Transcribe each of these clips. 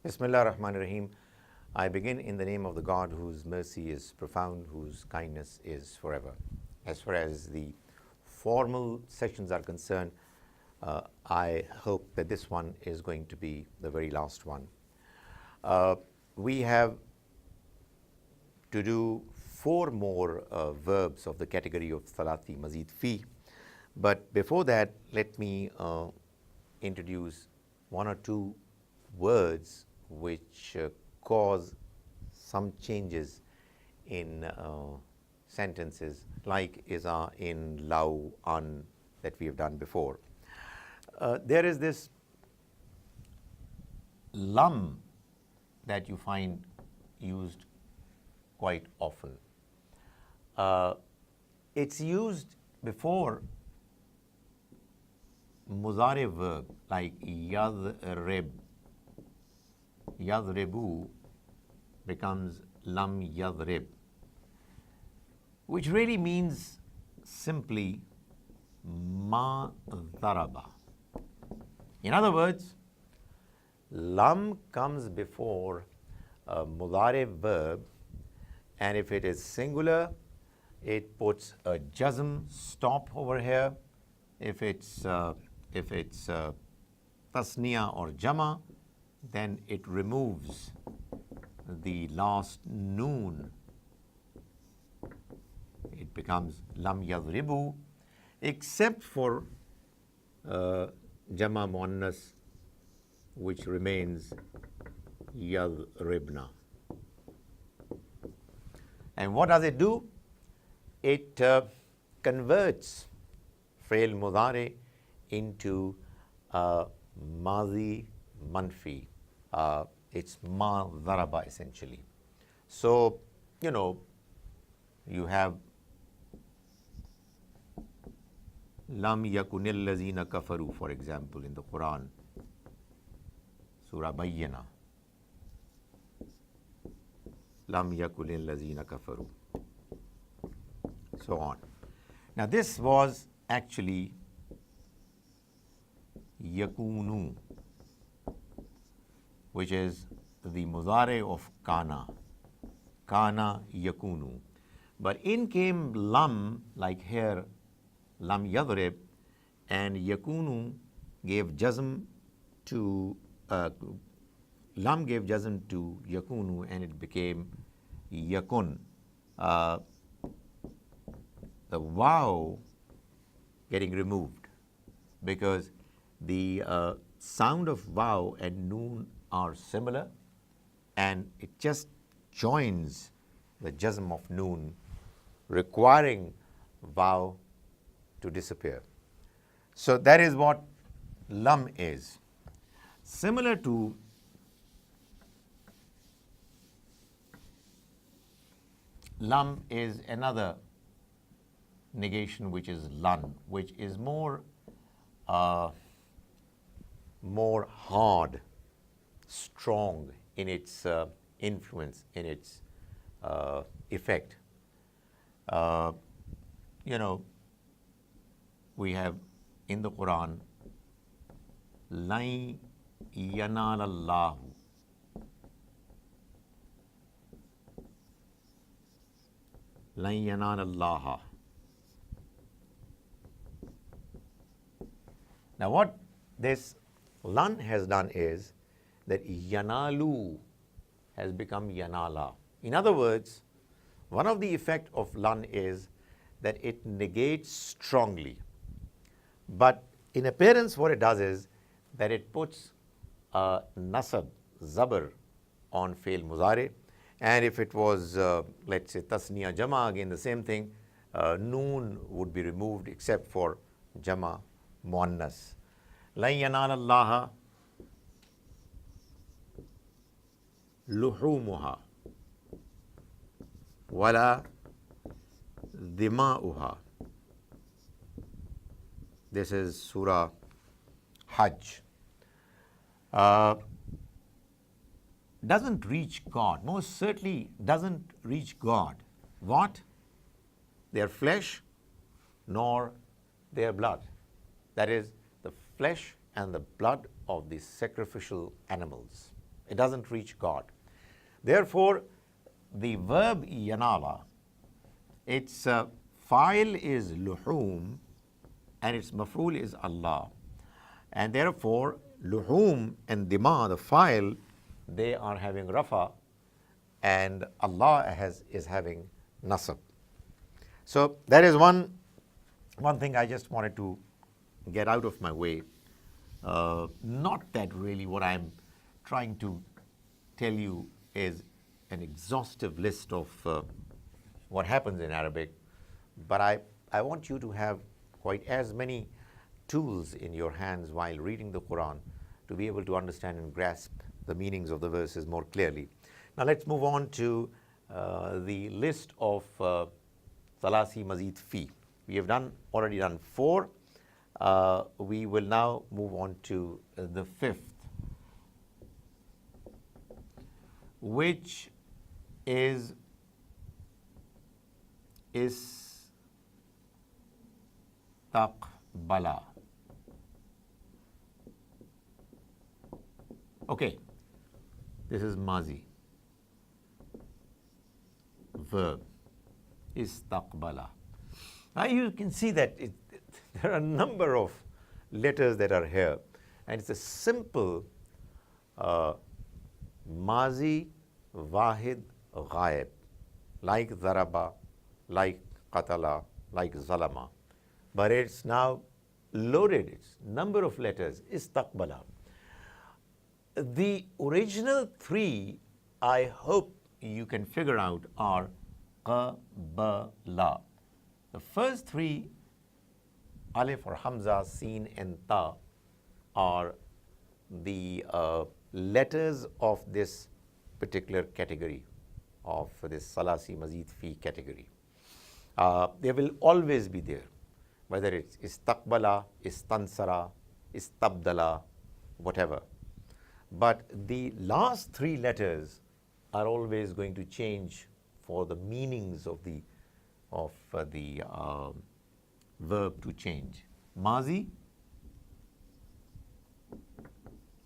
Bismillah ar-Rahman ar-Rahim. I begin in the name of the God whose mercy is profound, whose kindness is forever. As far as the formal sessions are concerned, I hope that this one is going to be the very last one. We have to do 4 more verbs of the category of Salati Mazid Fi. But before that, let me introduce 1 or 2 words which cause some changes in sentences, like isa, in, law, an, that we have done before. There is this lam that you find used quite often. It's used before mudari verb like yadrib. Yadribu becomes lam yadrib, which really means simply ma daraba. In other words, lam comes before a mudari verb, and if it is singular, it puts a jazm stop over here. If it's tasniya or jama, then it removes the last noon. It becomes lam yadribu, except for jama muannas, which remains yadribna. And what does it do? It converts fi'l mudari into mazi manfi. It's ma daraba essentially. So, you have lam yakunil lazina kafaru, for example, in the Quran, Surah Bayyana. Lam yakunil lazina kafaru. So on. Now this was actually yakunu, which is the mudari of kana. Kana yakunu. But in came lam, like here, lam yadrib, and yakunu gave jazm to, lam gave jazm to yakunu, and it became yakun. The waw getting removed, because the sound of waw and noon are similar, and it just joins the jazm of noon, requiring waw to disappear. So that is what lam is. Similar to lam is another negation, which is lan, which is more hard, strong in its influence, in its effect. We have in the Quran, lan yanala Allahu. Lan yanala Allaha. Now what this lan has done is that yanalu has become yanala. In other words, one of the effect of lan is that it negates strongly. But in appearance what it does is that it puts a nasab, zabr, on fi'l mudari. And if it was, let's say, tasniya jama, again the same thing, noon would be removed except for jama muannas. Lan yanala Allaha luhumuha wala dima'uha. This is Surah Hajj. Doesn't reach God, most certainly doesn't reach God. What? Their flesh nor their blood. That is, the flesh and the blood of the sacrificial animals. It doesn't reach God. Therefore, the verb yanala, its file is luhum and its maf'ul is Allah. And therefore, luhum and dima, the file, they are having rafa, and Allah is having nasab. So that is one thing I just wanted to get out of my way. Not that really what I'm trying to tell you is an exhaustive list of what happens in Arabic, but I want you to have quite as many tools in your hands while reading the Quran to be able to understand and grasp the meanings of the verses more clearly. Now let's move on to the list of Thalasi Mazid Fi. We have already done 4. We will now move on to the 5th, which is istaqbala. Okay, this is mazi, verb, istaqbala. Now you can see that there are a number of letters that are here, and it's a simple mazi, wahid, ghaib, like zaraba, like qatala, like zalama. But it's now loaded, it's number of letters, istaqbala. The original 3, I hope you can figure out, are qabala. The first 3, alif or hamza, sin and ta, are the letters of this particular category, of this Salasi Mazid Fi category. They will always be there, whether it's istaqbala, istansara, istabdala, whatever. But the last 3 letters are always going to change for the meanings of the verb to change. Mazi,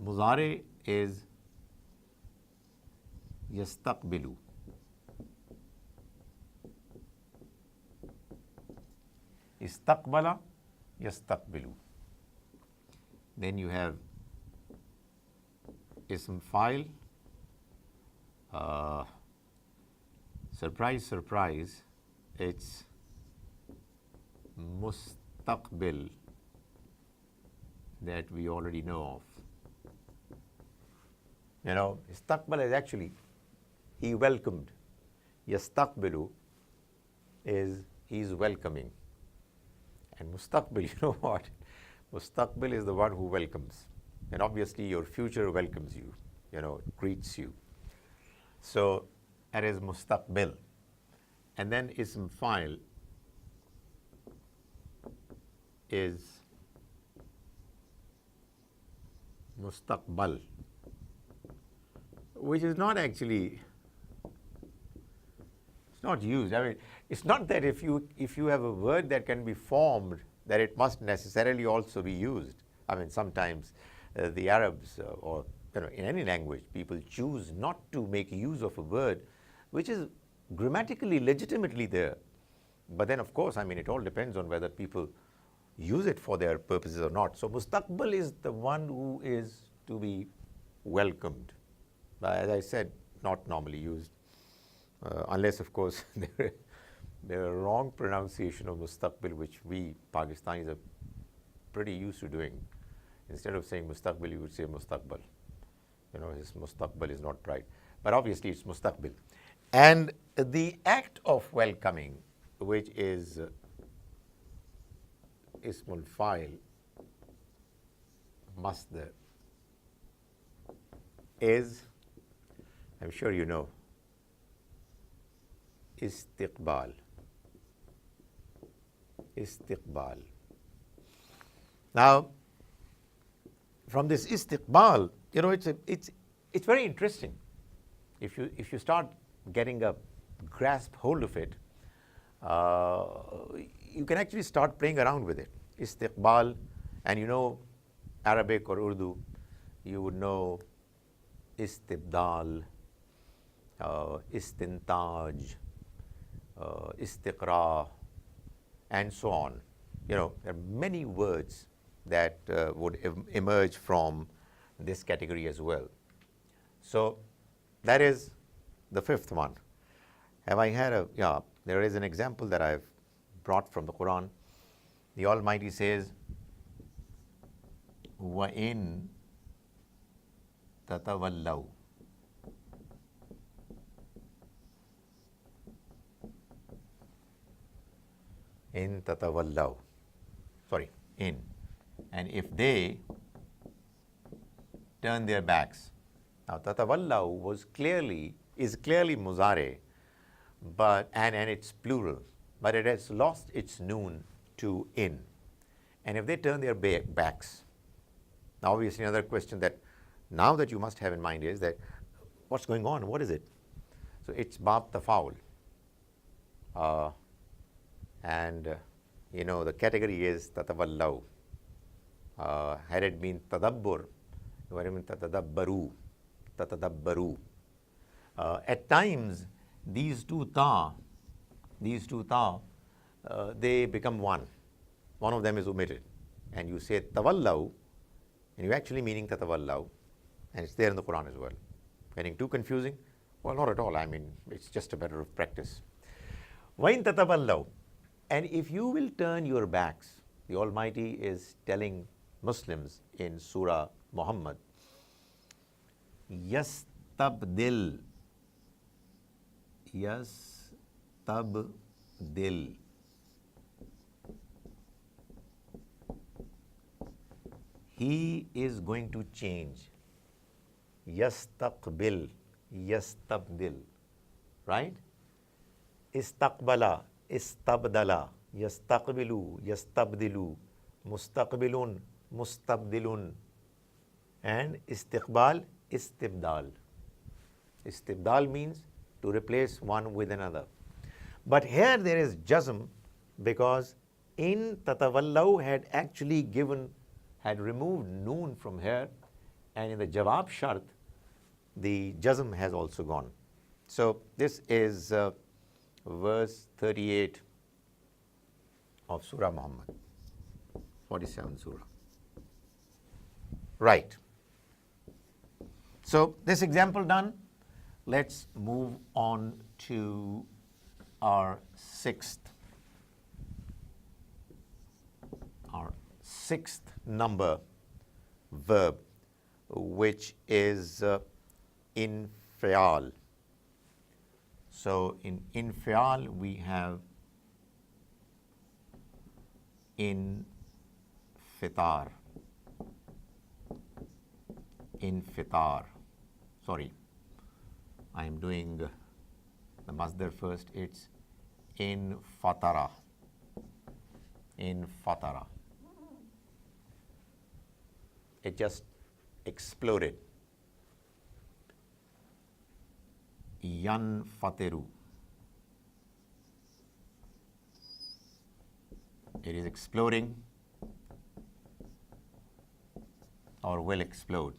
muzare is yastaqbilu. Istaqbala, yastaqbilu. Then you have ism file. Surprise, surprise, it's mustaqbil, that we already know of. You know, istaqbal is actually he welcomed. Yastaqbilu is he's welcoming. And mustaqbil, you know what? Mustaqbil is the one who welcomes. And obviously your future welcomes you, you know, greets you. So that is mustaqbil. And then ism file is mustaqbal, which is not actually, it's not used. I mean, it's not that if you have a word that can be formed, that it must necessarily also be used. I mean, sometimes the Arabs or you know, in any language, people choose not to make use of a word which is grammatically legitimately there. But then, of course, I mean, it all depends on whether people use it for their purposes or not. So mustaqbal is the one who is to be welcomed. As I said, not normally used, unless, of course, there are wrong pronunciation of mustaqbil, which we Pakistanis are pretty used to doing. Instead of saying mustaqbil, you would say mustaqbal. You know, his mustaqbal is not right. But obviously, it's mustaqbil. And the act of welcoming, which is ismul fa'il, masdar, is, I'm sure you know, istiqbal. Istiqbal. Now, from this istiqbal, you know, it's very interesting. If you start getting a grasp hold of it, you can actually start playing around with it. Istiqbal, and you know Arabic or Urdu, you would know istibdal, istintaj, istiqra, and so on. There are many words that would emerge from this category as well. So that is the fifth one. Have I had there is an example that I've brought from the Quran. The Almighty says, وَإِن تَتَوَلَّوْا. In tatawallaw. Sorry, in. And if they turn their backs. Now, tatawallaw is clearly muzare, and it's plural, but it has lost its noon to in. And if they turn their backs, now obviously another question that now that you must have in mind is that what's going on? What is it? So it's bab tafaul. And the category is tatawallaw. Had it been tadabbur, it would have been tatadabbaru. At times, these two ta, they become one. One of them is omitted. And you say tawallaw, and you're actually meaning tatawallaw, and it's there in the Quran as well. Getting too confusing? Well, not at all. I mean, it's just a matter of practice. وَإِن تَتَوَلَّوْا. And if you will turn your backs, the Almighty is telling Muslims in Surah Muhammad, yastabdil. He is going to change. Yastabdil. Right? Istaqbala. Istabdala, yastaqbilu, yastabdilu, mustaqbilun, mustabdilun, and istiqbal, istibdal. Istibdal means to replace one with another. But here there is jazm because in tatawallaw had removed noon from here, and in the jawab shart, the jazm has also gone. So this is verse 38 of Surah Muhammad, 47 Surah. Right. So this example done, let's move on to our sixth number verb, which is infial. So in infial we have infitar. Sorry, I am doing the masdar first. It's infatara. It just exploded. Yanfatiru. It is exploding or will explode.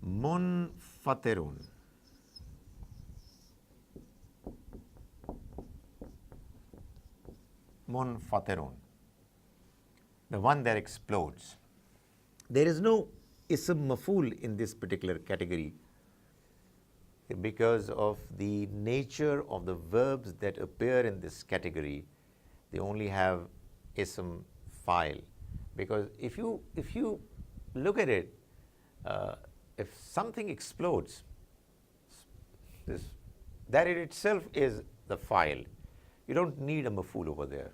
Munfatirun. The one that explodes. There is no ism maf'ul in this particular category because of the nature of the verbs that appear in this category. They only have ism fa'il. Because if you look at it, if something explodes, that in itself is the fa'il. You don't need a maf'ul over there.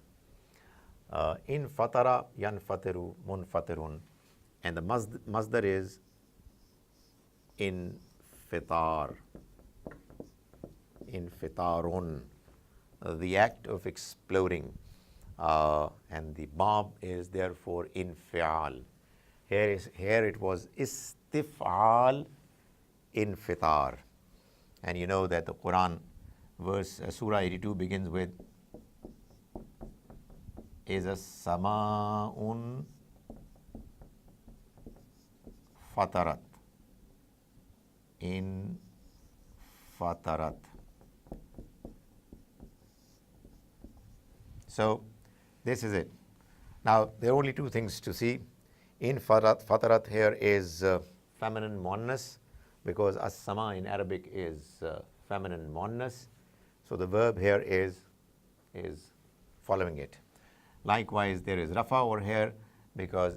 In fatara, yanfatiru, munfatirun, and the masdar is infitarun, the act of exploding, and the bab is therefore infial. Here it was istif'al, infitar, and you know that the Quran Surah 82 begins with إِذَا السَّمَاءٌ فَطَرَتْ. In fatarat. So this is it. Now there are only two things to see. In fatarat here is feminine muannas, because as-sama in Arabic is feminine muannas. So the verb here is following it. Likewise, there is rafa over here because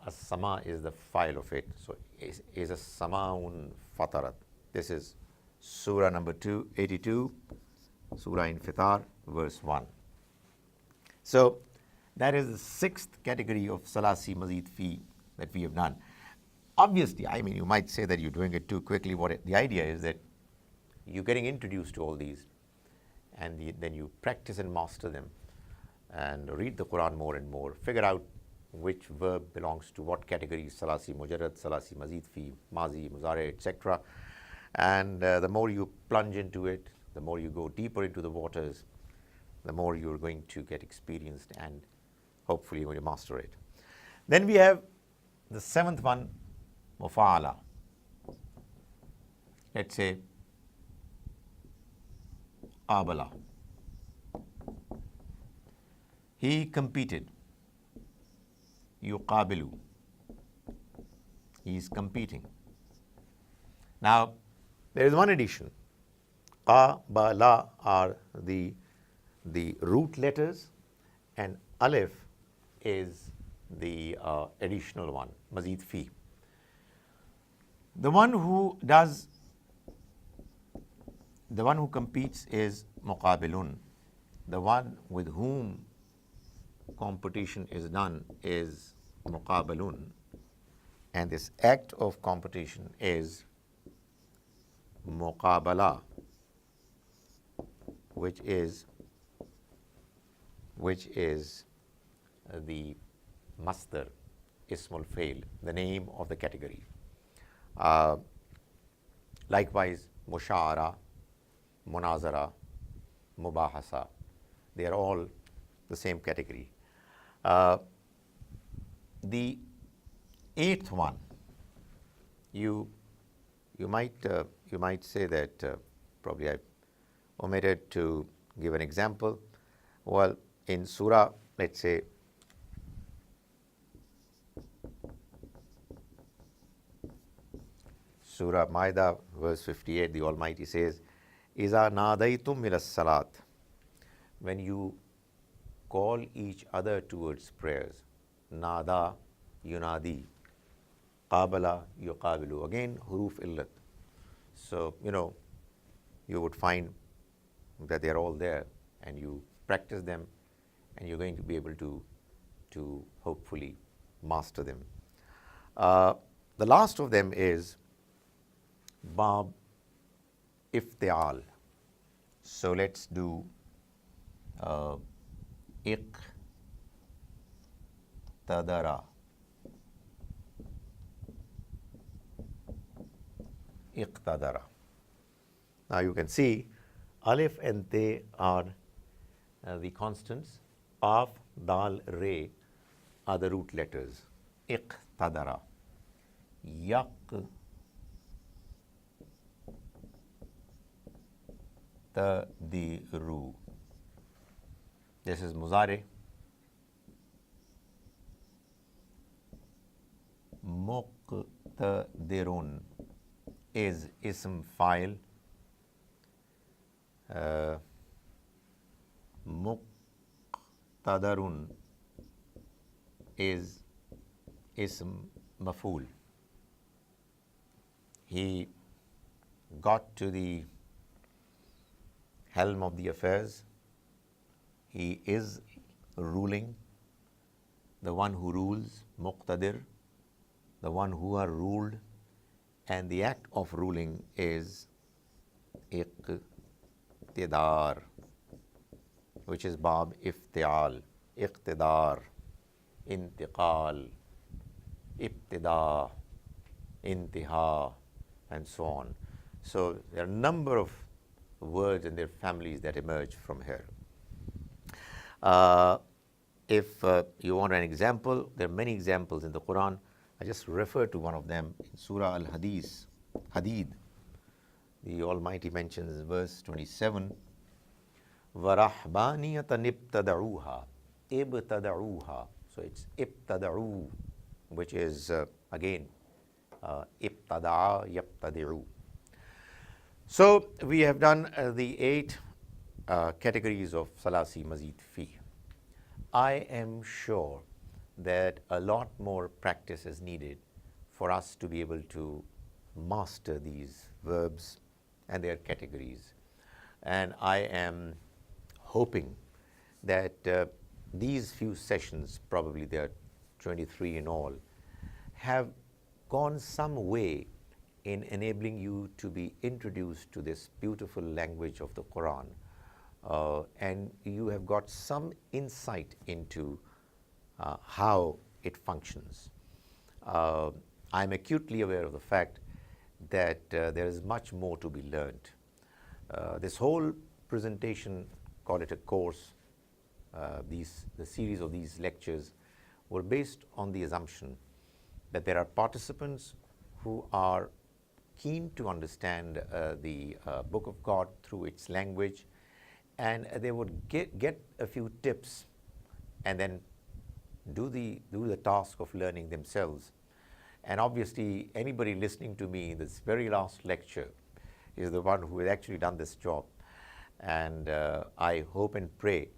as-sama is the file of it. So is as-samaun fatarat. This is Surah number 82, Surah Infitar, verse 1. So that is the sixth category of salasi mazid fi that we have done. Obviously, I mean, you might say that you're doing it too quickly. The idea is that you're getting introduced to all these, and then you practice and master them, and read the Quran more and more. Figure out which verb belongs to what category: salasi mujarrad, salasi mazid fi, mazi, muzare, etc. And the more you plunge into it, the more you go deeper into the waters, the more you're going to get experienced, and hopefully you're going to master it. Then we have the seventh one, mufa'ala. Let's say abala. He competed. Yuqabilu. He is competing. Now, there is one addition. Qa, ba, la are the root letters, and alif is the additional one, mazid fi. The one who competes is muqabilun. The one with whom competition is done is muqabalun, and this act of competition is muqabala, which is the masdar, ismul fail, the name of the category. Likewise, musha'ara, munazara, mubahasa, they are all the same category. The eighth one, you might say that probably I omitted to give an example. Well, in Surah, let's say Surah Maida, verse 58, the Almighty says, "Iza nadaytum milas salat." When you call each other towards prayers, nada, yunadi, qabala, yuqabilu. Again, huruf illat. So, you would find that they're all there, and you practice them, and you're going to be able to hopefully master them. The last of them is bab iftial. So let's do iqtadara. Iqtadara. Now you can see alif and te are the constants. Qaf, dal, re are the root letters. Iqtadara. Yaqtadiru. This is muzare. Muqtadirun is ism file. Muqtadarun is ism maf'ul. He got to the helm of the affairs. He is ruling, the one who rules, muqtadir, the one who are ruled, and the act of ruling is iqtidar, which is bab iftial, iqtidar, intiqal, ibtida, intiha, and so on. So there are a number of words and their families that emerge from here. If you want an example, there are many examples in the Quran. I just refer to one of them in Surah Al-Hadid, the Almighty mentions verse 27, وَرَحْبَانِيَةً ابْتَدَعُوهَا ibtada'uha. So it's ibtada'u, which is again ibtada'a yabtadi'u. So we have done the 8 categories of Salasi Mazid Fi. I am sure that a lot more practice is needed for us to be able to master these verbs and their categories. And I am hoping that these few sessions, probably there are 23 in all, have gone some way in enabling you to be introduced to this beautiful language of the Quran, and you have got some insight into how it functions. I'm acutely aware of the fact that there is much more to be learned. This whole presentation, call it a course, the series of these lectures were based on the assumption that there are participants who are keen to understand the Book of God through its language, and they would get a few tips and then do the task of learning themselves. And obviously, anybody listening to me in this very last lecture is the one who has actually done this job. And I hope and pray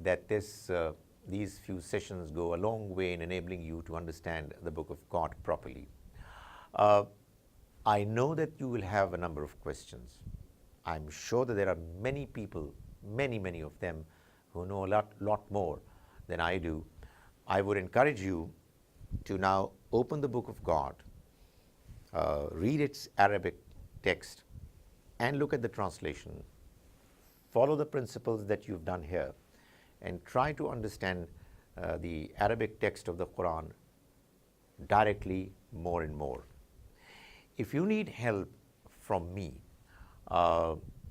that these few sessions go a long way in enabling you to understand the Book of God properly. I know that you will have a number of questions. I'm sure that there are many people, many of them, who know a lot more than I do. I would encourage you to now open the Book of God, read its Arabic text, and look at the translation. Follow the principles that you've done here, and try to understand the Arabic text of the Quran directly more and more. If you need help from me,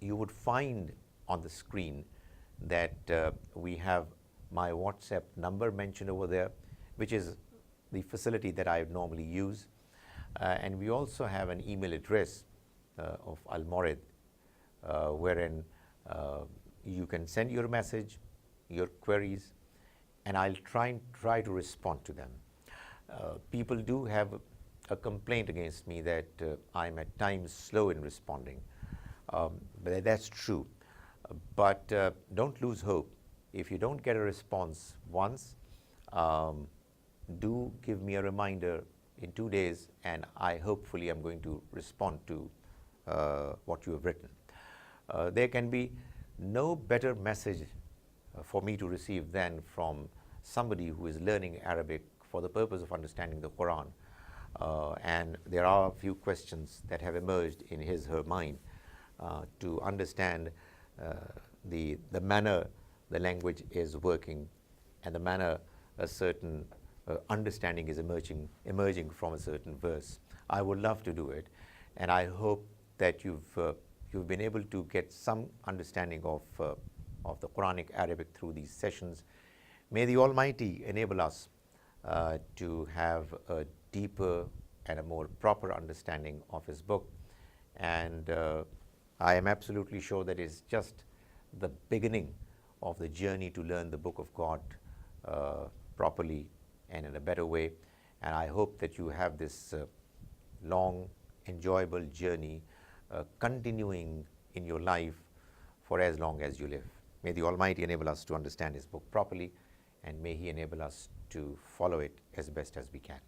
you would find on the screen that we have my WhatsApp number mentioned over there, which is the facility that I normally use. And we also have an email address of Al-Morid, wherein you can send your message, your queries, and I'll try to respond to them. People do have a complaint against me that I'm at times slow in responding, but that's true. But don't lose hope. If you don't get a response once, do give me a reminder in 2 days, and hopefully I'm going to respond to what you have written. There can be no better message for me to receive than from somebody who is learning Arabic for the purpose of understanding the Quran. And there are a few questions that have emerged in her mind to understand the manner the language is working, and the manner a certain understanding is emerging from a certain verse. I would love to do it, and I hope that you've been able to get some understanding of the Quranic Arabic through these sessions. May the Almighty enable us to have a deeper and a more proper understanding of His book. And I am absolutely sure that it's just the beginning of the journey to learn the Book of God properly and in a better way. And I hope that you have this long, enjoyable journey continuing in your life for as long as you live. May the Almighty enable us to understand His book properly, and may He enable us to follow it as best as we can.